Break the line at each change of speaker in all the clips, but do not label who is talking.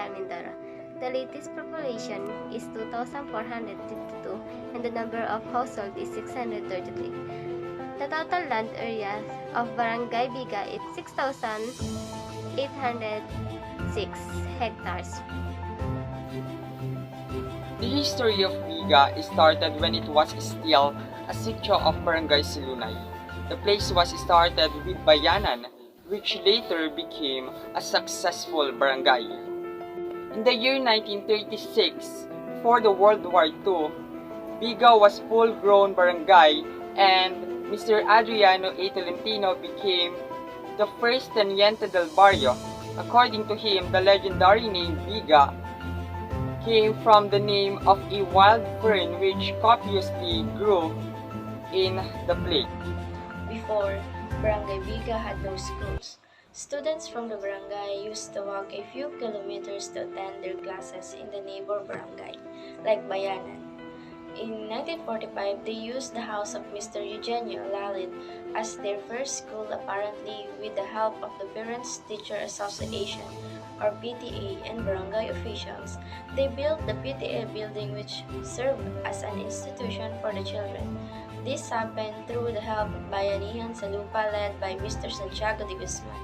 Central Mindoro. The latest population is 2,452 and the number of households is 633. The total land area of Barangay Biga is 6,806 hectares.
The history of Biga started when it was still a sitio of Barangay Silunay. The place was started with Bayanan, which later became a successful barangay. In the year 1936, before the World War II, Biga was full-grown barangay and Mr. Adriano A. Tolentino became the first teniente del barrio. According to him, the legendary name Biga came from the name of a wild fern which copiously grew in the place.
Before, Barangay Biga had no schools. Students from the barangay used to walk a few kilometers to attend their classes in the neighbor barangay, like Bayanan. In 1945, they used the house of Mr. Eugenio Lalid as their first school, apparently with the help of the Parents Teacher Association, or PTA, and barangay officials. They built the PTA building, which served as an institution for the children. This happened through the help of Bayanihan sa Lupa led by Mr. Santiago de Guzman,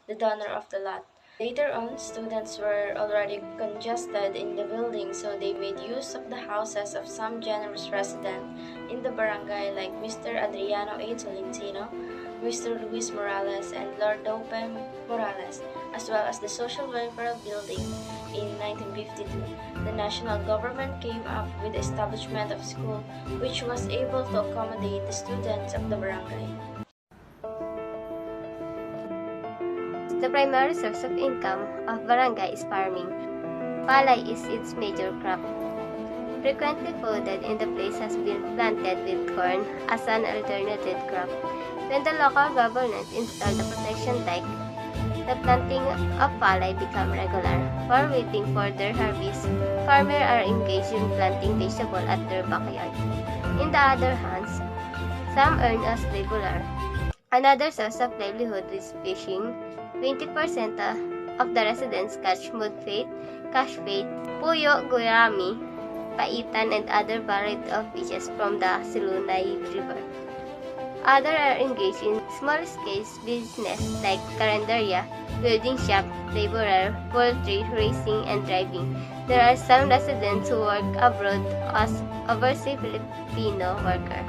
the donor of the lot. Later on, students were already congested in the building, so they made use of the houses of some generous residents in the barangay like Mr. Adriano A. Tolentino, Mr. Luis Morales, and Lord Dopem Morales, as well as the Social Welfare Building. In 1952, the national government came up with the establishment of school, which was able to accommodate the students of the barangay.
The primary source of income of barangay is farming. Palay is its major crop. Frequently flooded in the place has been planted with corn as an alternative crop. When the local government installed the protection dike, the planting of palay became regular. While waiting for their harvest, farmers are engaged in planting vegetables at their backyard. In the other hand, some earn as laborer. Another source of livelihood is fishing. 20% of the residents catch mudfait, cashbait, puyo, gurami, paitan, and other variety of fishes from the Silunay River. Others are engaged in small-scale business like carinderia, building shop, laborer, poultry, racing, and driving. There are some residents who work abroad as overseas Filipino worker.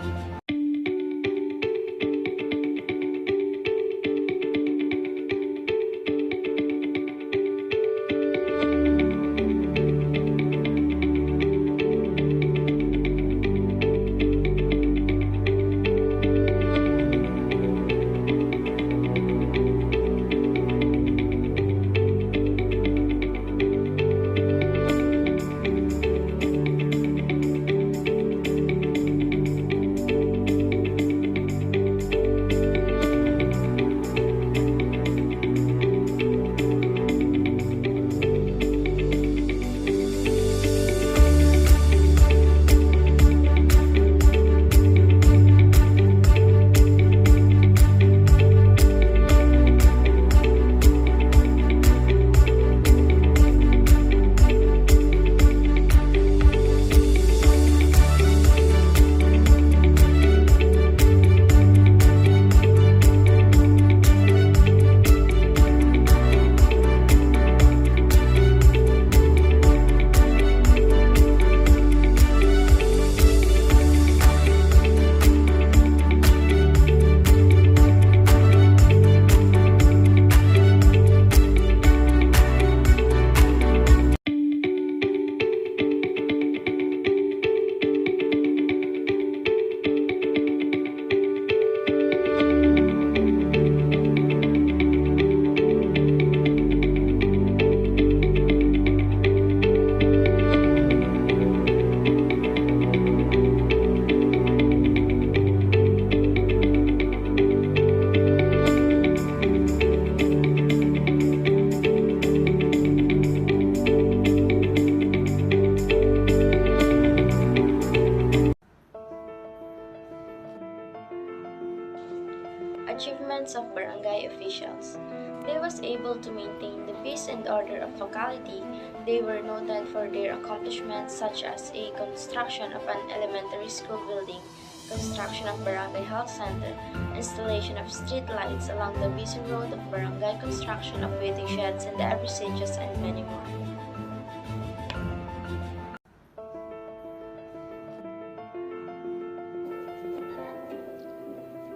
order of locality, they were noted for their accomplishments such as a construction of an elementary school building, construction of Barangay Health Center, installation of street lights along the busy road of Barangay, construction of waiting sheds in the every stages, and many more.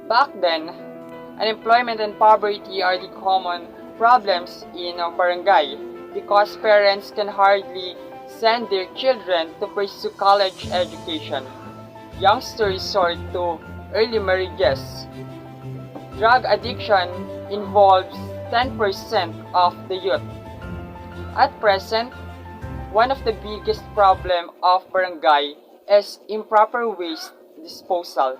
Back then, unemployment and poverty are the common problems in a barangay because parents can hardly send their children to pursue college education. Youngsters resort to early marriages. Drug addiction involves 10% of the youth. At present, one of the biggest problems of barangay is improper waste disposal.